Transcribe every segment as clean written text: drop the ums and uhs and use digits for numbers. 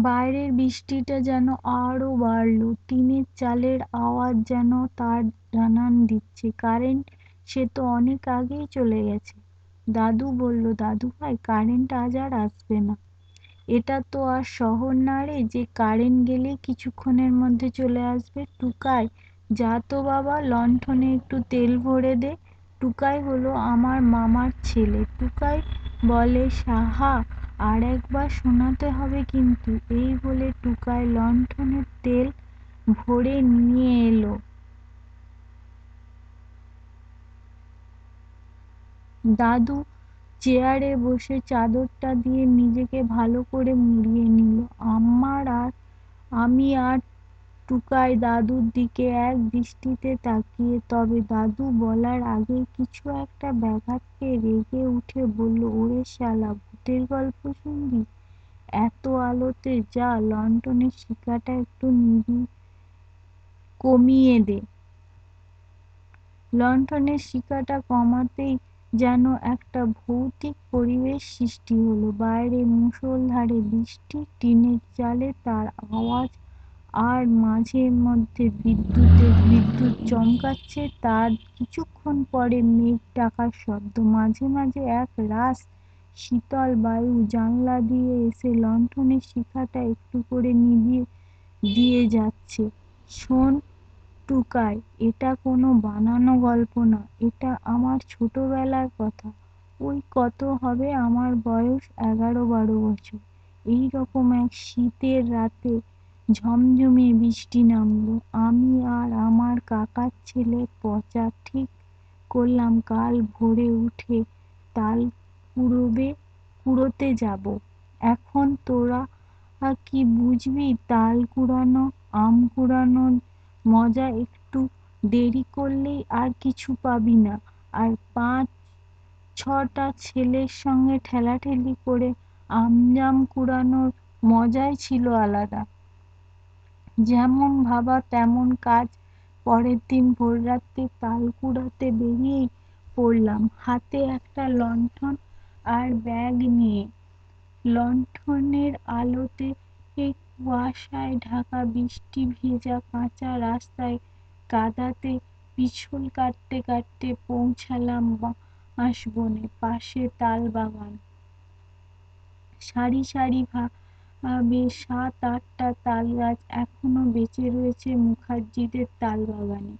বাইরের বৃষ্টিটা যেন আরো বাড়ল, টিনের চালের আওয়াজ যেন তার জানান দিচ্ছে কারেন্ট সে তো অনেক আগেই চলে গেছে। দাদু বলল, দাদু ভাই, কারেন্ট আজ আর আসবে না। এটা তো আর শহর না রে যে কারেন্ট গেলে কিছুক্ষণের মধ্যে চলে আসবে। টুকাই, যা তো বাবা, লণ্ঠনে একটু তেল ভরে দে। টুকাই হলো আমার মামার ছেলে। টুকাই বলে, সাহা, আর একবার শোনাতে হবে কিন্তু। এই বলে টুকাই লণ্ঠনের তেল ভরে নিয়ে এলো। দাদু চেয়ারে বসে চাদরটা দিয়ে নিজেকে ভালো করে মুড়িয়ে নিল। আমি আর টুকাই দাদুর দিকে এক দৃষ্টিতে তাকিয়ে। তবে দাদু বলার আগে কিছু একটা ব্যাঘাত পেয়ে রেগে উঠে বলল, ওরে শালা, ভূতের গল্প শুনবি? এত আলোতে যা, লণ্ঠনের শিখাটা একটু কমিয়ে দে। লণ্ঠনের শিখাটা কমাতেই যেন একটা ভৌতিক পরিবেশ সৃষ্টি হলো। বাইরে মুষলধারে বৃষ্টি, টিনের চালে তার আওয়াজ, আর মাঝে মধ্যে বিদ্যুৎ চমকাচ্ছে। তার কিছুক্ষণ পরে মেঘ ডাকার শব্দ, মাঝে মাঝে এক রাশ শীতল বায়ু জানলা দিয়ে এসে লণ্ঠনের শিখাটা একটু করে নিভিয়ে দিয়ে যাচ্ছে। শোন টুকাই, এটা কোনো বানানো গল্প না, এটা আমার ছোটবেলার কথা। ওই কত হবে, আমার বয়স 11-12 বছর। এইরকম এক শীতের রাতে ঝমঝমিয়ে বৃষ্টি নামলো। আমি আর আমার কাকার ছেলে পচা ঠিক করলাম কাল ভোরে উঠে তাল কুড়োতে যাব। এখন তোরা কি বুঝবি তাল কুড়ানো, আম কুড়ানোর মজা? একটু দেরি করলেই আর কিছু পাবি না। আর 5-6টা ছেলের সঙ্গে ঠেলাঠেলি করে আমজাম কুড়ানোর মজাই ছিল আলাদা। যেমন ভাবা তেমন কাজ। পরের দিন ভোররাতে তাল কুড়াতে বেরিয়ে পড়লাম, হাতে একটা লণ্ঠন আর ব্যাগ নিয়ে। লণ্ঠনের আলোতে এই কুয়াশায় ঢাকা বৃষ্টি ভেজা কাঁচা রাস্তায় কাদাতে পিছল কাটতে কাটতে পৌঁছালাম বাঁশবনে। পাশে তাল বাগান, সারি সারি ভাবে 7-8টা তাল গাছ এখনো বেঁচে রয়েছে মুখার্জিদের তাল বাগানে।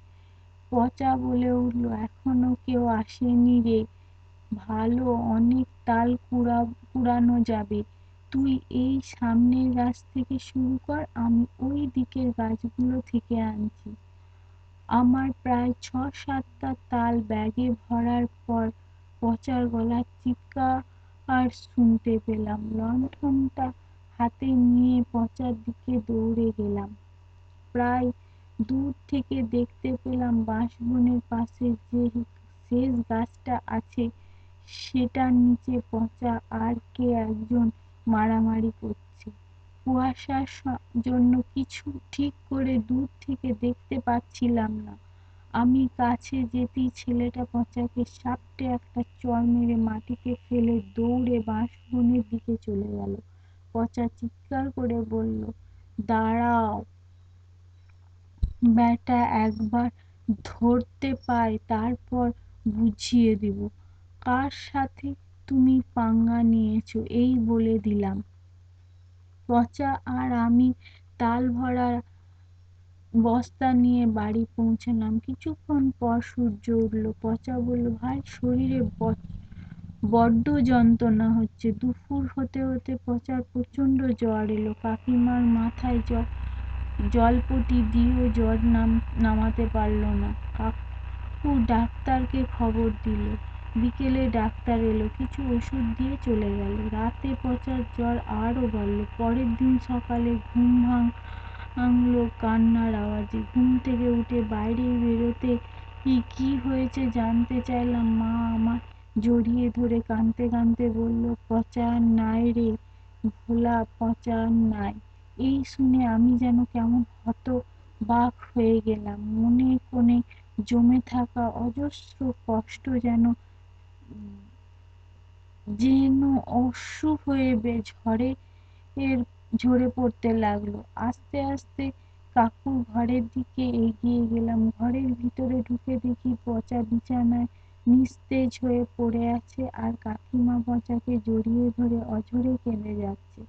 পচা বলে উঠল, এখনো কেউ আসেনি রে, ভালো অনেক তাল কুড়ানো যাবে। তুই এই সামনের গাছ থেকে শুরু কর, আমি ওই দিকের গাছগুলো থেকে আনছি। আমার প্রায় 6-7টা তাল ব্যাগে ভরার পর পচার গলার চিৎকার শুনতে পেলাম। লণ্ঠনটা হাতে নিয়ে পচার দিকে দৌড়ে গেলাম। প্রায় দূর থেকে দেখতে পেলাম বাঁশবনের পাশে যে শেষ গাছটা আছে সেটার নিচে পচা আর কে একজন মারামারি করছে। কুয়াশার জন্য কিছু ঠিক করে দূর থেকে দেখতে পাচ্ছিলাম না। আমি কাছে যেতেই ছেলেটা পচাকে সাপটে একটা চড় মেরে মাটিতে ফেলে দৌড়ে বাঁশবনের দিকে চলে গেল। পচা চিৎকার করে বলল, দাঁড়াও ব্যাটা, একবার ধরতে পাই তারপর বুঝিয়ে দেব কার সাথে তুমি পাঙ্গা নিয়েছো, এই বলে দিলাম। পচা আর আমি তাল ভরা বস্তা নিয়ে বাড়ি পৌঁছালাম। কিছুক্ষণ পর সূর্য উঠল। পচা বলল, ভাই, শরীরে বড্ড যন্ত্রণা হচ্ছে। দুপুর হতে হতে পচার প্রচণ্ড জ্বর এলো। কাকিমার মাথায় জলপটি দিয়েও জ্বর নামাতে পারল না। কাকু ডাক্তারকে খবর দিল। বিকেলে ডাক্তার এলো, কিছু ওষুধ দিয়ে চলে গেল। রাতে পচার জ্বর আরও বাড়ল। পরের দিন সকালে ঘুম ভাঙল কান্নার আওয়াজে। ঘুম থেকে উঠে বাইরে বেরোতে কি হয়েছে জানতে চাইলাম। মা আমার জড়িয়ে ধরে কাঁদতে কাঁদতে বলল, পচা আর নাই রে ভোলা, পচা আর নাই। এই শুনে আমি যেন কেমন হতবাক হয়ে গেলাম। মনে কোণে জমে থাকা অজস্র কষ্ট যেন অশ্রু হয়ে ঝড়ের ঝরে পড়তে লাগলো। আস্তে আস্তে কাকুর ঘরের দিকে এগিয়ে গেলাম। ঘরের ভিতরে ঢুকে দেখি পচা বিছানায় নিস্তেজ হয়ে পড়ে আছে, আর কাকিমা পচাকে জড়িয়ে ধরে অঝরে কেঁদে যাচ্ছে।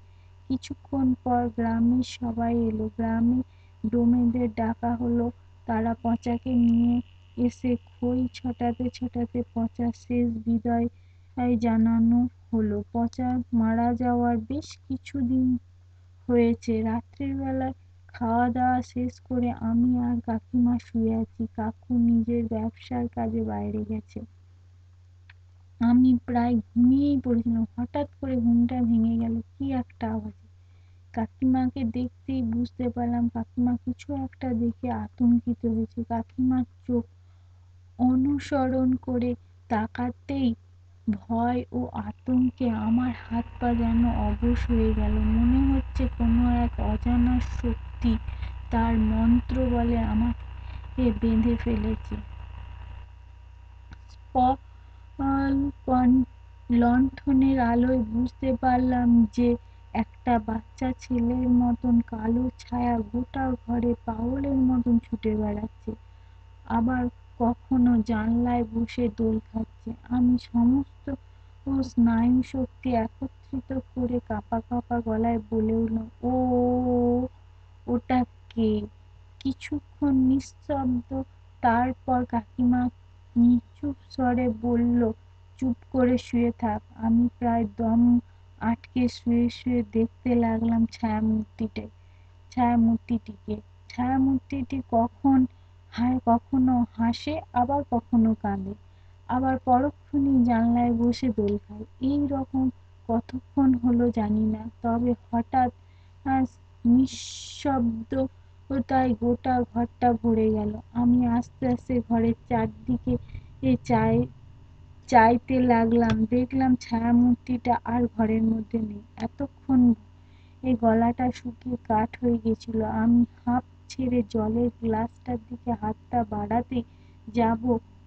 কিছুক্ষণ পর গ্রামের সবাই এলো। গ্রামে ডোমেদের ডাকা হলো। তারা পচাকে নিয়ে এসে খই ছটাতে ছটাতে পচার শেষ বিদায় জানানো হলো। পচা মারা যাওয়ার বেশ কিছুদিন হয়েছে। রাত্রির বেলায় খাওয়া দাওয়া শেষ করে আমি আর কাকিমা শুয়ে আছি। কাকু নিজের ব্যবসার কাজে বাইরে গেছে। আমি প্রায় ঘুমিয়েই পড়েছিলাম। হঠাৎ করে ঘুমটা ভেঙে গেল কি একটা আওয়াজে। কাকিমাকে দেখতেই বুঝতে পারলাম কাকিমা কিছু একটা দেখে আতঙ্কিত হয়েছে। কাকিমার চোখ অনুসরণ করে তাকাতেই ভয় ও আতঙ্কে আমার হাত পা যেন অবশ হয়ে গেল। মনে হচ্ছে কোনো এক অজানা শক্তি তার মন্ত্র বলে আমাকে বেঁধে ফেলেছে। লণ্ঠনের আলোয় বুঝতে পারলাম যে একটা বাচ্চা ছেলের মতন কালো ছায়া গোটা ঘরে পাগলের মতন ছুটে বেড়াচ্ছে, আবার কখনো জানলায় বসে দোল খাচ্ছে। আমি সমস্ত স্নায়ু শক্তি একত্রিত করে কাঁপা কাঁপা গলায় বলে উঠলাম, ও ওটা কে? কিছুক্ষণ নিস্তব্ধ, তারপর কাকিমা নিচুপ স্বরে বলল, চুপ করে শুয়ে থাক। আমি প্রায় দম আটকে শুয়ে শুয়ে দেখতে লাগলাম ছায়ামূর্তিটিকে। ছায়ামূর্তিটি কখনো হাসে, আবার কখনো কাঁদে, আবার পরক্ষণেই জানলায় বসে দোল খায়। এই রকম কতক্ষণ হলো জানি না। তবে হঠাৎ নিঃশব্দতায় গোটা ঘরটা ভরে গেল। আমি আস্তে আস্তে ঘরের চারদিকে চাই চাইতে লাগলাম। দেখলাম ছায়ামূর্তিটা আর ঘরের মধ্যে নেই। এতক্ষণ এই গলাটা শুকিয়ে কাঠ হয়ে গেছিল। আমি হাঁপ ছেড়ে জলের গ্লাসটার দিকে হাতটা বাড়াতে যাব,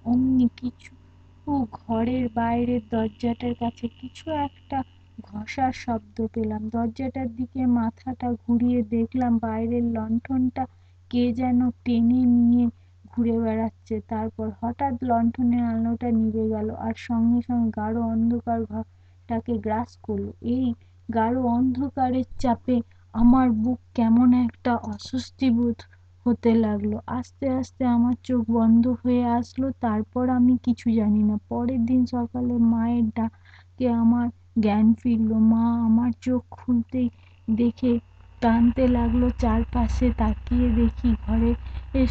অমনি কিছু ঘরের বাইরের দরজাটার কাছে কিছু একটা ঘষার শব্দ পেলাম। দরজাটার দিকে মাথাটা ঘুরিয়ে দেখলাম বাইরের লণ্ঠনটা কে যেন টেনে নিয়ে ঘুরে বেড়াচ্ছে। তারপর হঠাৎ লণ্ঠনের আলোটা নিভে গেল, আর সঙ্গে সঙ্গে গাঢ় অন্ধকার ঘরটাকে গ্রাস করলো। এই গাঢ় অন্ধকারের চাপে আমার বুক কেমন একটা অস্বস্তি বোধ হতে লাগলো। আস্তে আস্তে আমার চোখ বন্ধ হয়ে আসলো। তারপর আমি কিছু জানি না। পরের দিন সকালে মায়ের ডাকে আমার জ্ঞান ফিরলো। মা আমার চোখ খুলতেই দেখে টানতে লাগলো। চারপাশে তাকিয়ে দেখি ঘরে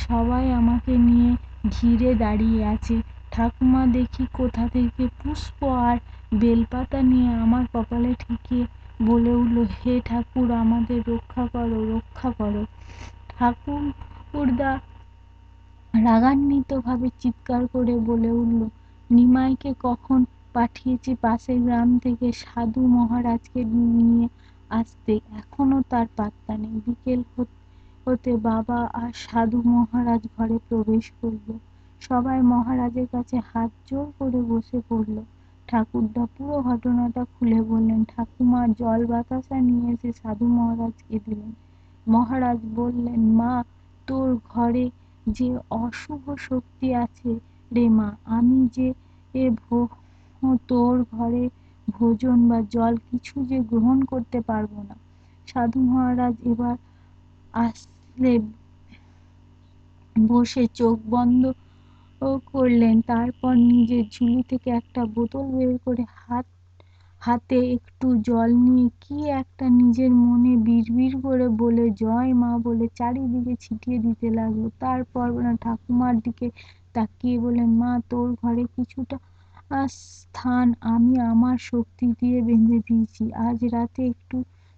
সবাই আমাকে নিয়ে ঘিরে দাঁড়িয়ে আছে। ঠাকুমা দেখি কোথা থেকে পুষ্প আর বেলপাতা নিয়ে আমার কপালে ঠেকিয়ে বলে উঠল, হে ঠাকুর, আমাদের রক্ষা করো, রক্ষা করো। ঠাকুরদা রাগান্বিতভাবে চিৎকার করে বলে উঠল, নিমাইকে কখন পাঠিয়েছি পাশের গ্রাম থেকে সাধু মহারাজকে নিয়ে আসতে, এখনো তার পাত্তা নেই। বিকেল হতে বাবা আর সাধু মহারাজ ঘরে প্রবেশ করল। সবাই মহারাজের কাছে হাত জোড় করে বসে পড়ল। ঠাকুরদা পুরো ঘটনাটা খুলে বললেন। ঠাকুমা জল বাতাসা নিয়ে এসে সাধু মহারাজকে দিলেন। মহারাজ বললেন, মা, তোর ঘরে যে অশুভ শক্তি আছে রে মা, আমি যে তোর ঘরে ভোজন বা জল কিছু যে গ্রহণ করতে পারবো না। সাধু মহারাজ এবার আসলে বসে চোখ বন্ধ করলেন। তারপর নিজের ঝুলি থেকে একটা বোতল বের করে হাতে একটু জল নিয়ে কি একটা নিজের মনে বিড়বিড় করে বলে জয় মা বলে চারিদিকে ছিটিয়ে দিতে লাগলো। তারপর ঠাকুমার দিকে তাকিয়ে বললেন, মা, তোর ঘরে কিছুটা স্থান আমি আমার শক্তি দিয়ে বেঁধে দিয়েছি। আজ রাতে একটু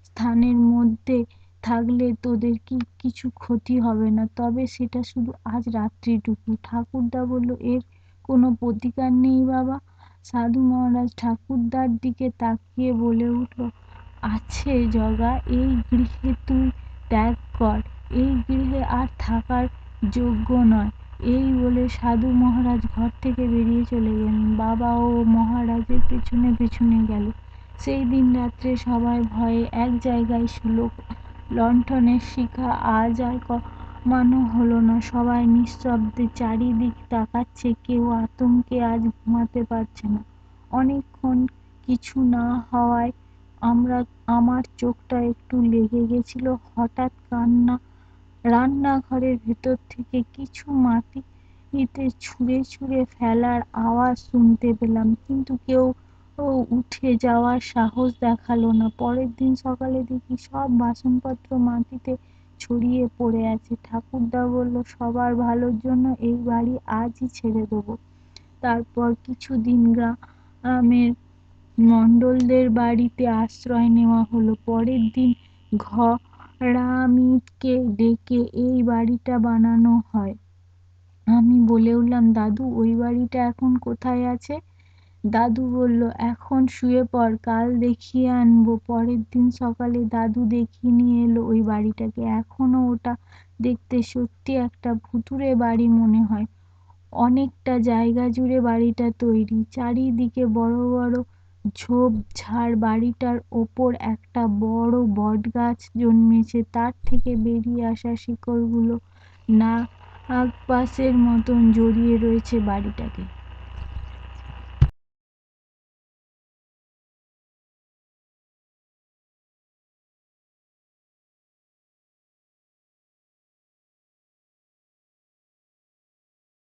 স্থানের মধ্যে থাকলে তোদের কিছু ক্ষতি হবে না, তবে সেটা শুধু আজ রাত্রিটুকু। ঠাকুরদা বলল, এর কোনো প্রতিকার নেই বাবা? সাধু মহারাজ ঠাকুরদার দিকে তাকিয়ে বলে উঠল, আছে জগা, এই গৃহে তুই ত্যাগ কর, এই গৃহে আর থাকার যোগ্য নয়। এই বলে সাধু মহারাজ ঘর থেকে বেরিয়ে চলে গেলেন। বাবা ও মহারাজের পেছনে পেছনে গেল। সেই দিন রাত্রে সবাই ভয়ে এক জায়গায় শুলো। লণ্ঠনের শিখা আজ আর কমানো হলো না। সবাই নিঃশব্দে চারিদিক তাকাচ্ছে, কেউ আতঙ্কে আজ ঘুমাতে পারছে না। অনেকক্ষণ কিছু না হওয়ায় আমার চোখটা একটু লেগে গেছিল। হঠাৎ রান্নাঘরের ভেতর থেকে কিছু মাটিতে ছুঁড়ে ছুঁড়ে ফেলার আওয়াজ শুনতে পেলাম, কিন্তু কেউ উঠে যাওয়ার সাহস দেখালো না। পরের দিন সকালে দেখি সব বাসনপত্র মাটিতে ছড়িয়ে পড়ে আছে। ঠাকুরদা বলল, সবার ভালোর জন্য এই বাড়ি আজই ছেড়ে দেবো। তারপর কিছুদিন গ্রামের মণ্ডলদের বাড়িতে আশ্রয় নেওয়া হলো। পরের দিন ঘরামিকে ডেকে এই বাড়িটা বানানো হয়। আমি বলে উঠলাম, দাদু ওই বাড়িটা এখন কোথায় আছে? দাদু বলল, এখন শুয়ে পড়, কাল দেখিয়ে আনবো। পরের দিন সকালে দাদু দেখিয়ে নিয়ে এলো ওই বাড়িটাকে। এখনো ওটা দেখতে সত্যি একটা ভুতুড়ে বাড়ি মনে হয়। অনেকটা জায়গা জুড়ে বাড়িটা তৈরি, চারিদিকে বড় বড় ঝোপঝাড়। বাড়িটার ওপর একটা বড় বটগাছ জন্মেছে, তার থেকে বেরিয়ে আসা শিকড়গুলো নাগপাশের মতন জড়িয়ে রয়েছে বাড়িটাকে।